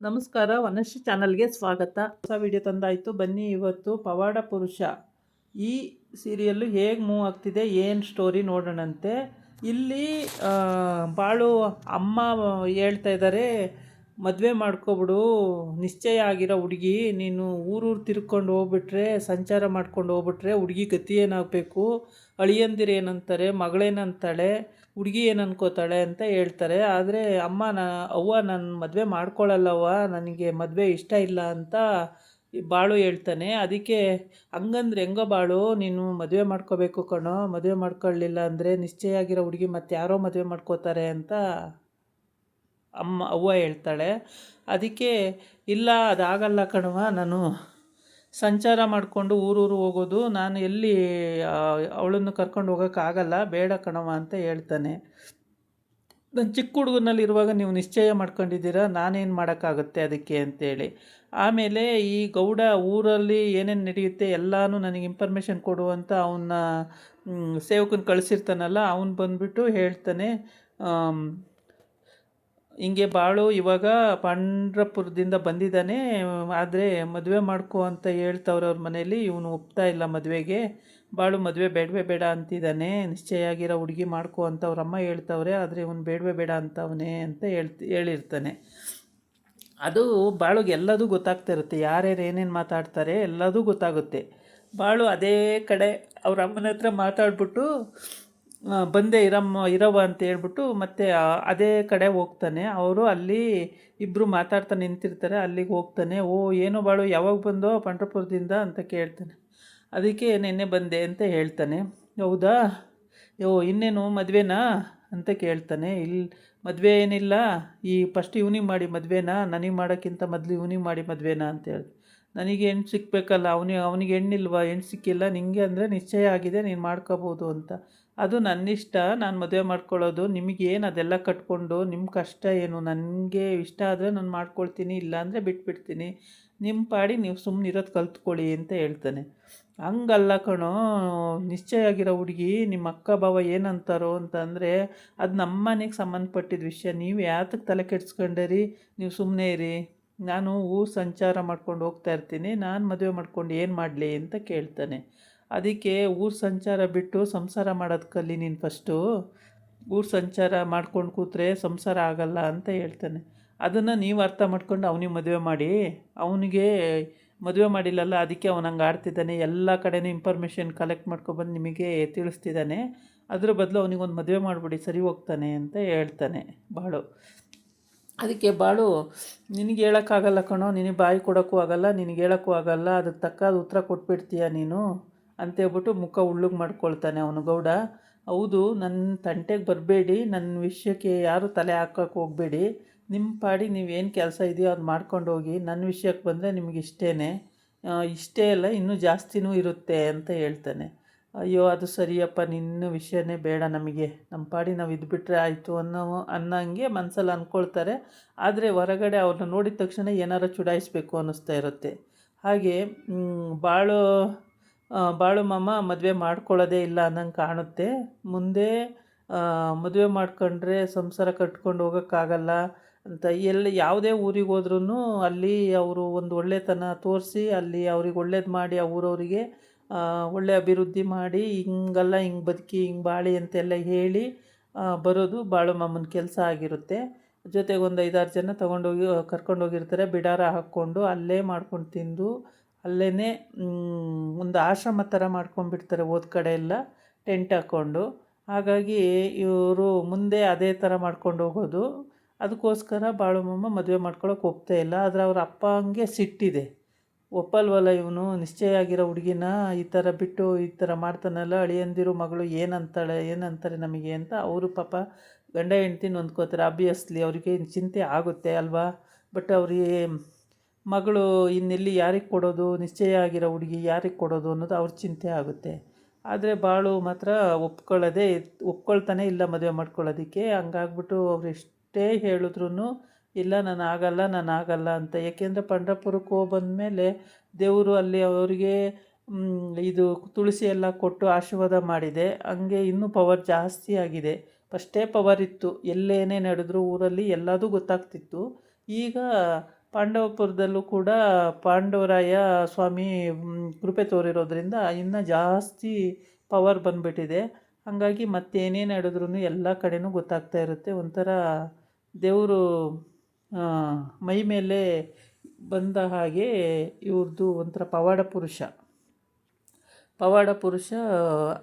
ನಮಸ್ಕಾರ, ವನಶ್ರೀ ಚಾನಲ್ಗೆ ಸ್ವಾಗತ. ಹೊಸ ವಿಡಿಯೋ ತಂದಾಯಿತು. ಬನ್ನಿ ಇವತ್ತು ಪವಾಡ ಪುರುಷ ಈ ಸೀರಿಯಲ್ಲು ಹೇಗೆ ಮೂವ್ ಆಗ್ತಿದೆ, ಏನು ಸ್ಟೋರಿ ನೋಡೋಣಂತೆ. ಇಲ್ಲಿ ಬಾಳು ಅಮ್ಮ ಹೇಳ್ತಾ ಇದ್ದಾರೆ, ಮದುವೆ ಮಾಡ್ಕೊಬಿಡು, ನಿಶ್ಚಯ ಆಗಿರೋ ಹುಡುಗಿ, ನೀನು ಊರೂರು ತಿರ್ಕೊಂಡು ಹೋಗ್ಬಿಟ್ರೆ, ಸಂಚಾರ ಮಾಡ್ಕೊಂಡು ಹೋಗ್ಬಿಟ್ರೆ ಹುಡುಗಿ ಗತಿ ಏನಾಗಬೇಕು, ಅಳಿಯಂದಿರು ಏನಂತಾರೆ, ಮಗಳೇನಂತಾಳೆ, ಹುಡುಗಿ ಏನು ಅನ್ಕೋತಾಳೆ ಅಂತ ಹೇಳ್ತಾರೆ. ಆದರೆ ಅವ್ವ ನಾನು ಮದುವೆ ಮಾಡ್ಕೊಳ್ಳಲ್ಲವ್ವ, ನನಗೆ ಮದುವೆ ಇಷ್ಟ ಇಲ್ಲ ಅಂತ ಬಾಳು ಹೇಳ್ತಾನೆ. ಅದಕ್ಕೆ ಹಂಗಂದ್ರೆ ಹೆಂಗೋ ಬಾಳು, ನೀನು ಮದುವೆ ಮಾಡ್ಕೋಬೇಕು ಕಣೋ, ಮದುವೆ ಮಾಡ್ಕೊಳ್ಳಿಲ್ಲ ಅಂದರೆ ನಿಶ್ಚಯ ಆಗಿರೋ ಹುಡುಗಿ ಮತ್ತೆ ಯಾರೋ ಮದುವೆ ಮಾಡ್ಕೋತಾರೆ ಅಂತ ಅವ್ವ ಹೇಳ್ತಾಳೆ. ಅದಕ್ಕೆ ಇಲ್ಲ, ಅದಾಗಲ್ಲ ಕಣವ, ನಾನು ಸಂಚಾರ ಮಾಡಿಕೊಂಡು ಊರೂರು ಹೋಗೋದು, ನಾನು ಎಲ್ಲಿ ಅವಳನ್ನು ಕರ್ಕೊಂಡು ಹೋಗೋಕ್ಕಾಗಲ್ಲ, ಬೇಡ ಕಣವ ಅಂತ ಹೇಳ್ತಾನೆ. ನಾನು ಚಿಕ್ಕ ಹುಡುಗನಲ್ಲಿರುವಾಗ ನೀವು ನಿಶ್ಚಯ ಮಾಡ್ಕೊಂಡಿದ್ದೀರಾ, ನಾನೇನು ಮಾಡೋಕ್ಕಾಗುತ್ತೆ ಅದಕ್ಕೆ ಅಂತೇಳಿ. ಆಮೇಲೆ ಈ ಗೌಡ ಊರಲ್ಲಿ ಏನೇನು ನಡೆಯುತ್ತೆ ಎಲ್ಲನೂ ನನಗೆ ಇನ್ಫಾರ್ಮೇಷನ್ ಕೊಡುವಂತ ಅವನ್ನ ಸೇವಕನ ಕಳಿಸಿರ್ತಾನಲ್ಲ, ಅವನು ಬಂದುಬಿಟ್ಟು ಹೇಳ್ತಾನೆ, ಹಿಂಗೆ ಬಾಳು ಇವಾಗ ಪಂಡ್ರಪುರದಿಂದ ಬಂದಿದ್ದಾನೆ, ಆದರೆ ಮದುವೆ ಮಾಡ್ಕೊ ಅಂತ ಹೇಳ್ತವ್ರೆ ಅವ್ರ ಮನೇಲಿ, ಇವನು ಒಪ್ತಾ ಇಲ್ಲ ಮದುವೆಗೆ. ಬಾಳು ಮದುವೆ ಬೇಡವೇ ಬೇಡ ಅಂತಿದ್ದಾನೆ, ನಿಶ್ಚಯ ಆಗಿರೋ ಹುಡುಗಿ ಮಾಡ್ಕೊ ಅಂತ ಅವ್ರಮ್ಮ ಹೇಳ್ತವ್ರೆ, ಆದರೆ ಇವನು ಬೇಡವೇ ಬೇಡ ಅಂತವನೇ ಅಂತ ಹೇಳಿರ್ತಾನೆ. ಅದು ಬಾಳುಗೆ ಎಲ್ಲದೂ ಗೊತ್ತಾಗ್ತಾ ಇರುತ್ತೆ, ಯಾರ್ಯಾರು ಏನೇನು ಮಾತಾಡ್ತಾರೆ ಎಲ್ಲದೂ ಗೊತ್ತಾಗುತ್ತೆ. ಬಾಳು ಅದೇ ಕಡೆ ಅವ್ರ ಅಮ್ಮನ ಹತ್ರ ಮಾತಾಡ್ಬಿಟ್ಟು ಬಂದೆ ಇರವ ಅಂತ ಹೇಳ್ಬಿಟ್ಟು ಮತ್ತೆ ಅದೇ ಕಡೆ ಹೋಗ್ತಾನೆ. ಅವರು ಅಲ್ಲಿ ಇಬ್ಬರು ಮಾತಾಡ್ತಾ ನಿಂತಿರ್ತಾರೆ, ಅಲ್ಲಿಗೆ ಹೋಗ್ತಾನೆ. ಓ ಏನೋ ಬಾಳು ಯಾವಾಗ ಬಂದೋ ಪಂಡ್ರಪುರದಿಂದ ಅಂತ ಕೇಳ್ತಾನೆ. ಅದಕ್ಕೆ ನಿನ್ನೆ ಬಂದೆ ಅಂತ ಹೇಳ್ತಾನೆ. ಹೌದಾ, ಇನ್ನೇನು ಮದುವೆನಾ ಅಂತ ಕೇಳ್ತಾನೆ. ಮದುವೆ ಏನಿಲ್ಲ, ಈ ಫಸ್ಟ್ ಇವನಿಗೆ ಮಾಡಿ ಮದುವೆನಾ, ನನಗೆ ಮಾಡೋಕ್ಕಿಂತ ಮೊದಲು ಇವನಿಗೆ ಮಾಡಿ ಮದುವೆನಾ ಅಂತ ಹೇಳ್ದೆ. ನನಗೆ ಹೆಣ್ಣು ಸಿಕ್ಕಬೇಕಲ್ಲ, ಅವನಿಗೆ ಹೆಣ್ಣಿಲ್ವಾ, ಹೆಣ್ಣು ಸಿಕ್ಕಿಲ್ಲ, ನಿಂಗೆ ಅಂದರೆ ನಿಶ್ಚಯ ಆಗಿದೆ, ನೀನು ಮಾಡ್ಕೋಬೋದು ಅಂತ. ಅದು ನನ್ನಿಷ್ಟ, ನಾನು ಮದುವೆ ಮಾಡ್ಕೊಳ್ಳೋದು, ನಿಮಗೇನು ಅದೆಲ್ಲ ಕಟ್ಕೊಂಡು ನಿಮ್ಮ ಕಷ್ಟ ಏನು, ನನಗೆ ಇಷ್ಟ ಆದರೆ ನಾನು ಮಾಡ್ಕೊಳ್ತೀನಿ, ಇಲ್ಲಾಂದರೆ ಬಿಟ್ಬಿಡ್ತೀನಿ, ನಿಮ್ಮ ಪಾಡಿ ನೀವು ಸುಮ್ಮನೆ ಇರೋದು ಕಲ್ತ್ಕೊಳ್ಳಿ ಅಂತ ಹೇಳ್ತಾನೆ. ಹಂಗಲ್ಲ ಕಣೋ, ನಿಶ್ಚಯ ಆಗಿರೋ ಹುಡುಗಿ ನಿಮ್ಮ ಅಕ್ಕ ಭಾವ ಏನಂತಾರೋ ಅಂತಂದರೆ ಅದು ನಮ್ಮ ಮನೆಗೆ ಸಂಬಂಧಪಟ್ಟಿದ್ದ ವಿಷಯ, ನೀವು ಯಾತಕ್ಕೆ ತಲೆ ಕೆಡ್ಸ್ಕೊಂಡರಿ, ನೀವು ಸುಮ್ಮನೆ ಇರಿ, ನಾನು ಊರು ಸಂಚಾರ ಮಾಡ್ಕೊಂಡು ಹೋಗ್ತಾ ಇರ್ತೀನಿ, ನಾನು ಮದುವೆ ಮಾಡ್ಕೊಂಡು ಏನು ಮಾಡಲಿ ಅಂತ ಕೇಳ್ತಾನೆ. ಅದಕ್ಕೆ ಊರು ಸಂಚಾರ ಬಿಟ್ಟು ಸಂಸಾರ ಮಾಡೋದು ಕಲಿ ನೀನು ಫಸ್ಟು, ಊರು ಸಂಚಾರ ಮಾಡ್ಕೊಂಡು ಕೂತ್ರೆ ಸಂಸಾರ ಆಗಲ್ಲ ಅಂತ ಹೇಳ್ತಾನೆ. ಅದನ್ನು ನೀವು ಅರ್ಥ ಮಾಡ್ಕೊಂಡು ಅವನಿಗೆ ಮದುವೆ ಮಾಡಿ, ಅವನಿಗೆ ಮದುವೆ ಮಾಡಿಲ್ಲಲ್ಲ ಅದಕ್ಕೆ ಅವನು ಹಂಗೆ ಆಡ್ತಿದ್ದಾನೆ, ಎಲ್ಲ ಕಡೆನೂ ಇನ್ಫಾರ್ಮೇಷನ್ ಕಲೆಕ್ಟ್ ಮಾಡ್ಕೊಬಂದು ನಿಮಗೆ ತಿಳಿಸ್ತಿದ್ದಾನೆ, ಅದ್ರ ಬದಲು ಅವನಿಗೊಂದು ಮದುವೆ ಮಾಡಿಬಿಡಿ, ಸರಿ ಹೋಗ್ತಾನೆ ಅಂತ ಹೇಳ್ತಾನೆ ಬಾಳು. ಅದಕ್ಕೆ ಬಾಳು, ನಿನಗೆ ಹೇಳೋಕ್ಕಾಗಲ್ಲ ಕಣೋ, ನಿನಗೆ ಬಾಯಿ ಕೊಡೋಕ್ಕೂ ಆಗಲ್ಲ, ನಿನಗೆ ಹೇಳೋಕ್ಕೂ ಆಗಲ್ಲ, ಅದಕ್ಕೆ ತಕ್ಕ ಉತ್ತರ ಕೊಟ್ಬಿಡ್ತೀಯ ನೀನು ಅಂತೇಳ್ಬಿಟ್ಟು ಮುಖ ಉಳ್ಳುಗೆ ಮಾಡ್ಕೊಳ್ತಾನೆ ಅವನು ಗೌಡ. ಹೌದು, ನನ್ನ ತಂಟೆಗೆ ಬರಬೇಡಿ, ನನ್ನ ವಿಷಯಕ್ಕೆ ಯಾರು ತಲೆ ಹಾಕೋಕ್ಕೆ ಹೋಗಬೇಡಿ, ನಿಮ್ಮ ಪಾಡಿ ನೀವೇನು ಕೆಲಸ ಇದೆಯೋ ಅದು ಮಾಡ್ಕೊಂಡು ಹೋಗಿ, ನನ್ನ ವಿಷಯಕ್ಕೆ ಬಂದರೆ ನಿಮಗೆ ಇಷ್ಟೇ ಅಲ್ಲ ಇನ್ನೂ ಜಾಸ್ತಿನೂ ಇರುತ್ತೆ ಅಂತ ಹೇಳ್ತಾನೆ. ಅಯ್ಯೋ ಅದು ಸರಿಯಪ್ಪ, ನಿನ್ನ ವಿಷಯನೇ ಬೇಡ ನಮಗೆ, ನಮ್ಮ ಪಾಡಿ ನಾವು ಇದ್ಬಿಟ್ರೆ ಆಯಿತು ಅನ್ನೋಂಗೆ ಮನಸ್ಸಲ್ಲಿ ಅಂದ್ಕೊಳ್ತಾರೆ. ಆದರೆ ಹೊರಗಡೆ ಅವ್ರನ್ನ ನೋಡಿದ ತಕ್ಷಣ ಏನಾರು ಚುಡಾಯಿಸ್ಬೇಕು ಅನ್ನಿಸ್ತಾ ಇರುತ್ತೆ. ಹಾಗೆ ಬಾಳು ಮಾಮ ಮದುವೆ ಮಾಡ್ಕೊಳ್ಳೋದೇ ಇಲ್ಲ ಅನ್ನಂಗೆ ಕಾಣುತ್ತೆ. ಮುಂದೆ ಮದುವೆ ಮಾಡ್ಕೊಂಡ್ರೆ ಸಂಸಾರ ಕಟ್ಕೊಂಡು ಹೋಗೋಕ್ಕಾಗಲ್ಲ ಅಂತ ಯಾವುದೇ ಊರಿಗೆ ಹೋದ್ರೂ ಅಲ್ಲಿ ಅವರು ಒಂದು ಒಳ್ಳೆತನ ತೋರಿಸಿ, ಅಲ್ಲಿ ಅವ್ರಿಗೆ ಒಳ್ಳೇದು ಮಾಡಿ, ಆ ಊರವರಿಗೆ ಒಳ್ಳೆ ಅಭಿವೃದ್ಧಿ ಮಾಡಿ, ಹಿಂಗಲ್ಲ ಹಿಂಗೆ ಬದುಕಿ ಹಿಂಗೆ ಬಾಳಿ ಅಂತೆಲ್ಲ ಹೇಳಿ ಬರೋದು ಬಾಳು ಮಾಮನ ಕೆಲಸ ಆಗಿರುತ್ತೆ. ಜೊತೆಗೆ ಒಂದು 5-6 ಜನ ಕರ್ಕೊಂಡೋಗಿರ್ತಾರೆ, ಬಿಡಾರ ಹಾಕ್ಕೊಂಡು ಅಲ್ಲೇ ಮಾಡ್ಕೊಂಡು ತಿಂದು, ಅಲ್ಲೇ ಒಂದು ಆಶ್ರಮ ಥರ ಮಾಡ್ಕೊಂಡ್ಬಿಡ್ತಾರೆ ಹೋದ ಕಡೆ ಎಲ್ಲ ಟೆಂಟ್ ಹಾಕ್ಕೊಂಡು. ಹಾಗಾಗಿ ಇವರು ಮುಂದೆ ಅದೇ ಥರ ಮಾಡ್ಕೊಂಡು ಹೋಗೋದು. ಅದಕ್ಕೋಸ್ಕರ ಬಾಳು ಮಾಮ ಮದುವೆ ಮಾಡ್ಕೊಳಕ್ಕೆ ಒಪ್ತಾ ಇಲ್ಲ. ಆದರೆ ಅವ್ರ ಅಪ್ಪ ಹಂಗೆ ಸಿಟ್ಟಿದೆ, ಒಪ್ಪಲ್ವಲ್ಲ ಇವನು, ನಿಶ್ಚಯ ಆಗಿರೋ ಹುಡುಗಿನ ಈ ಥರ ಬಿಟ್ಟು ಈ ಥರ ಮಾಡ್ತಾನಲ್ಲ, ಅಳಿಯಂದಿರು ಮಗಳು ಏನಂತಾರೆ ನಮಗೆ ಅಂತ ಅವರು ಪಾಪ ಗಂಡ ಹೆಂಡ್ತಿ ನೊಂದ್ಕೋತಾರೆ. ಆಬ್ವಿಯಸ್ಲಿ ಅವರಿಗೆ ಚಿಂತೆ ಆಗುತ್ತೆ ಅಲ್ವಾ. ಬಟ್ ಅವ್ರಿಗೆ ಮಗಳು ಇನ್ನೆಲ್ಲಿ ಯಾರಿಗೆ ಕೊಡೋದು, ನಿಶ್ಚಯ ಆಗಿರೋ ಹುಡುಗಿ ಯಾರಿಗೆ ಕೊಡೋದು ಅನ್ನೋದು ಅವ್ರ ಚಿಂತೆ ಆಗುತ್ತೆ. ಆದರೆ ಬಾಳು ಮಾತ್ರ ಒಪ್ಕೊಳ್ತಾನೆ ಇಲ್ಲ ಮದುವೆ ಮಾಡ್ಕೊಳ್ಳೋದಕ್ಕೆ. ಹಂಗಾಗ್ಬಿಟ್ಟು ಅವ್ರು ಎಷ್ಟೇ ಹೇಳಿದ್ರು ಇಲ್ಲ ನಾನು ಆಗಲ್ಲ ಅಂತ. ಏಕೆಂದರೆ ಪಂಢರಪುರಕ್ಕೆ ಹೋಗಿ ಬಂದಮೇಲೆ ದೇವರು ಅಲ್ಲಿ ಅವರಿಗೆ ಇದು ತುಳಸಿ ಎಲ್ಲ ಕೊಟ್ಟು ಆಶೀರ್ವಾದ ಮಾಡಿದೆ, ಹಂಗೆ ಇನ್ನೂ ಪವರ್ ಜಾಸ್ತಿ ಆಗಿದೆ. ಫಸ್ಟೇ ಪವರ್ ಇತ್ತು, ಎಲ್ಲೇನೇ ನಡೆದ್ರು ಊರಲ್ಲಿ ಎಲ್ಲದೂ ಗೊತ್ತಾಗ್ತಿತ್ತು. ಈಗ ಪಾಂಡವಪುರದಲ್ಲೂ ಕೂಡ ಪಾಂಡವರಾಯ ಸ್ವಾಮಿ ಕೃಪೆ ತೋರಿರೋದ್ರಿಂದ ಇನ್ನೂ ಜಾಸ್ತಿ ಪವರ್ ಬಂದುಬಿಟ್ಟಿದೆ. ಹಾಗಾಗಿ ಮತ್ತೇನೇನು ಹೇಳಿದ್ರೂ ಎಲ್ಲ ಕಡೆನೂ ಗೊತ್ತಾಗ್ತಾ ಇರುತ್ತೆ. ಒಂಥರ ದೇವರು ಮೈ ಮೇಲೆ ಬಂದ ಹಾಗೆ ಇವ್ರದ್ದು ಒಂಥರ ಪವಾಡ ಪುರುಷ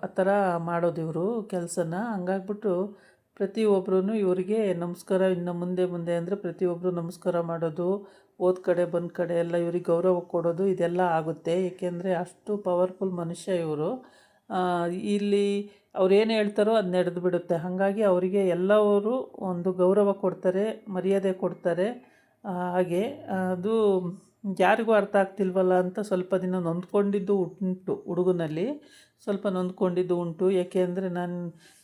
ಆ ಥರ ಮಾಡೋದು ಇವರು ಕೆಲಸನ. ಹಂಗಾಗ್ಬಿಟ್ಟು ಪ್ರತಿಯೊಬ್ಬರೂ ಇವರಿಗೆ ನಮಸ್ಕಾರ, ಇನ್ನು ಮುಂದೆ ಅಂದರೆ ಪ್ರತಿಯೊಬ್ಬರು ನಮಸ್ಕಾರ ಮಾಡೋದು, ಹೋದ ಕಡೆ ಬಂದ ಕಡೆ ಎಲ್ಲ ಇವ್ರಿಗೆ ಗೌರವ ಕೊಡೋದು, ಇದೆಲ್ಲ ಆಗುತ್ತೆ. ಏಕೆಂದರೆ ಅಷ್ಟು ಪವರ್ಫುಲ್ ಮನುಷ್ಯ ಇವರು. ಇಲ್ಲಿ ಅವ್ರು ಏನು ಹೇಳ್ತಾರೋ ಅದು ನಡೆದು ಬಿಡುತ್ತೆ. ಹಾಗಾಗಿ ಅವರಿಗೆ ಎಲ್ಲವರು ಒಂದು ಗೌರವ ಕೊಡ್ತಾರೆ, ಮರ್ಯಾದೆ ಕೊಡ್ತಾರೆ. ಹಾಗೆ ಅದು ಯಾರಿಗೂ ಅರ್ಥ ಆಗ್ತಿಲ್ವಲ್ಲ ಅಂತ ಸ್ವಲ್ಪ ದಿನ ನೊಂದ್ಕೊಂಡಿದ್ದು ಉಂಟು, ಹುಡುಗನಲ್ಲಿ ಸ್ವಲ್ಪ ನೊಂದ್ಕೊಂಡಿದ್ದು ಉಂಟು. ಏಕೆಂದರೆ ನಾನು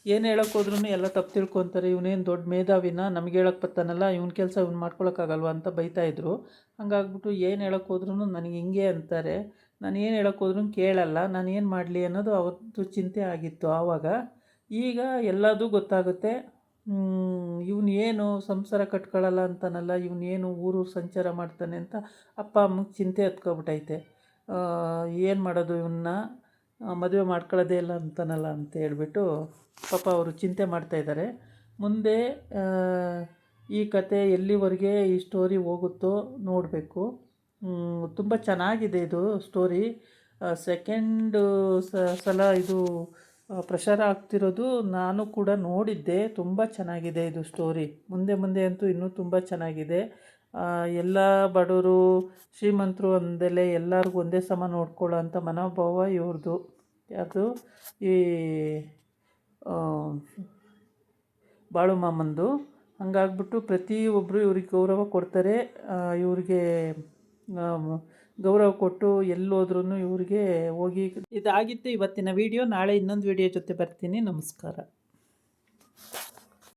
ಏನು ಹೇಳೋಕ್ಕೋದ್ರೂ ಎಲ್ಲ ತಪ್ಪು ತಿಳ್ಕೊತಾರೆ. ಇವನೇನು ದೊಡ್ಡ ಮೇಧಾವಿನ, ನಮಗೆ ಹೇಳೋಕ್ಕೆ ಬರ್ತಾನಲ್ಲ, ಇವನ ಕೆಲಸ ಇವ್ನು ಮಾಡ್ಕೊಳಕ್ಕಾಗಲ್ವ ಅಂತ ಬೈತಾಯಿದ್ರು. ಹಂಗಾಗ್ಬಿಟ್ಟು ಏನು ಹೇಳೋಕ್ಕೋದ್ರೂ ನನಗೆ ಹಿಂಗೆ ಅಂತಾರೆ. ನಾನು ಏನು ಹೇಳೋಕ್ಕೋದ್ರೂ ಕೇಳಲ್ಲ. ನಾನು ಏನು ಮಾಡಲಿ ಅನ್ನೋದು ಅವ್ರದ್ದು ಚಿಂತೆ ಆಗಿತ್ತು ಆವಾಗ. ಈಗ ಎಲ್ಲದೂ ಗೊತ್ತಾಗುತ್ತೆ. ಇವನು ಏನು ಸಂಸಾರ ಕಟ್ಕೊಳ್ಳಲ್ಲ ಅಂತಾನಲ್ಲ, ಇವನೇನು ಊರು ಸಂಚಾರ ಮಾಡ್ತಾನೆ ಅಂತ ಅಪ್ಪ ಅಮ್ಮಗೆ ಚಿಂತೆ ಹತ್ಕೊಬಿಟ್ಟೈತೆ. ಏನು ಮಾಡೋದು, ಇವನ್ನ ಮದುವೆ ಮಾಡ್ಕೊಳ್ಳೋದೇ ಇಲ್ಲ ಅಂತಾನಲ್ಲ ಅಂತ ಹೇಳ್ಬಿಟ್ಟು ಪಾಪ ಅವರು ಚಿಂತೆ ಮಾಡ್ತಾಯಿದ್ದಾರೆ. ಮುಂದೆ ಈ ಕತೆ ಎಲ್ಲಿವರೆಗೆ ಈ ಸ್ಟೋರಿ ಹೋಗುತ್ತೋ ನೋಡಬೇಕು. ತುಂಬ ಚೆನ್ನಾಗಿದೆ ಇದು ಸ್ಟೋರಿ. ಸೆಕೆಂಡು ಸಲ ಇದು ಪ್ರಸಾರ ಆಗ್ತಿರೋದು. ನಾನು ಕೂಡ ನೋಡಿದ್ದೆ. ತುಂಬ ಚೆನ್ನಾಗಿದೆ ಇದು ಸ್ಟೋರಿ. ಮುಂದೆ ಅಂತೂ ಇನ್ನೂ ತುಂಬ ಚೆನ್ನಾಗಿದೆ. ಎಲ್ಲ ಬಡವರು ಶ್ರೀಮಂತರು ಅಂದಲೇ ಎಲ್ಲರಿಗೂ ಒಂದೇ ಸಮ ನೋಡ್ಕೊಳ್ಳೋ ಅಂಥ ಮನೋಭಾವ ಇವ್ರದ್ದು. ಯಾವುದು ಈ ಬಾಳು ಮಾಮಂದು. ಹಂಗಾಗ್ಬಿಟ್ಟು ಪ್ರತಿಯೊಬ್ಬರು ಇವ್ರಿಗೆ ಗೌರವ ಕೊಡ್ತಾರೆ. ಇವ್ರಿಗೆ ಗೌರವ ಕೊಟ್ಟು ಎಲ್ಲೋದ್ರೂ ಇವ್ರಿಗೆ ಹೋಗಿ. ಇದಾಗಿತ್ತು ಇವತ್ತಿನ ವಿಡಿಯೋ. ನಾಳೆ ಇನ್ನೊಂದು ವಿಡಿಯೋ ಜೊತೆ ಬರ್ತೀನಿ. ನಮಸ್ಕಾರ.